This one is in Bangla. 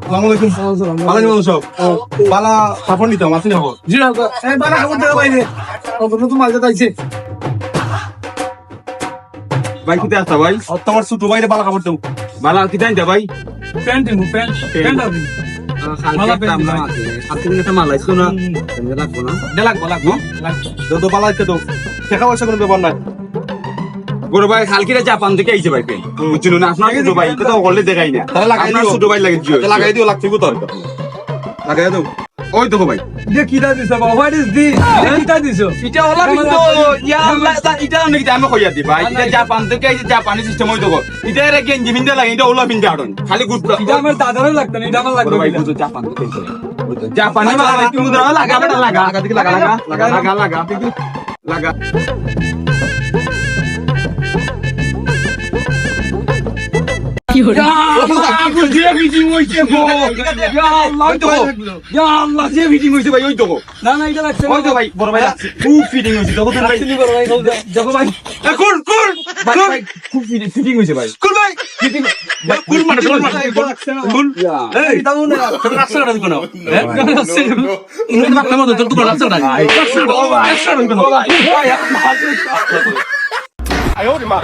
আসসালামু আলাইকুম। ভালো আছেন সব? বালা কাপড় নিতাম, আসেন খবর। জি না এই বালা কাপড় দেওয়া বাইরে নতুন মাল যাইছে। ভাই কোথায় আসতা ভাই? তোমার ছোট ভাইরে বালা কাপড় দেবো। বালা কি জানতে ভাই? প্যান্ট দিমু প্যান্ট দিমু মালা পেতাম না আছে। হাতে একটা মালা ইসো না। এমনি লাগবো না। লাগবো যত বালা ইচ্ছে তো টাকা পয়সা কোনো ব্যাপার নাই। বড় ভাই কালকিরা জাপান থেকে আইছে ভাই পেন। বুঝছিল না আপনার ছোট ভাই এটা তো হলে দেখাই না। তাহলে লাগাই আপনার দিও। ছোট ভাই লাগে জিও। লাগাই দিও, লাগছে তো লাগাই দাও। ওই দেখো ভাই। যে কিটা দিছ বাবা হোয়াট ইজ দিস কিটা দিছ এটা ওলা কিন্তু ইয়া আল্লাহ এটা নাকি আমি কইয়া দি ভাই। এটা জাপান থেকে আইছে জাপানি সিস্টেম হই দেখো। এটা এর গেঞ্জি বিন্দা লাগে এটা ওলা বিন্দা আড়ন। খালি গুড এটা আমার দাদারও লাগতো না এটা আমার লাগতো বড় ভাই বুঝো জাপান থেকে আইছে। জাপানি মালা কি মুদ্রা লাগা বেটা লাগা। লাগা দিকে লাগা লাগা লাগা লাগা লাগা। না না এটা লাগছে খুব ফিটিং হয়েছে দেখো তো ভাই দেখো ভাই খুব ফিটিং হয়েছে ভাই ফিটিং কুল মানে কুল এই দাও না রাস্তা কাটা দিকো না ইন্ডিয়ান বাকলা মত তোর তো রাস্তা কাটা রাস্তা কাটা আয় ওরে মা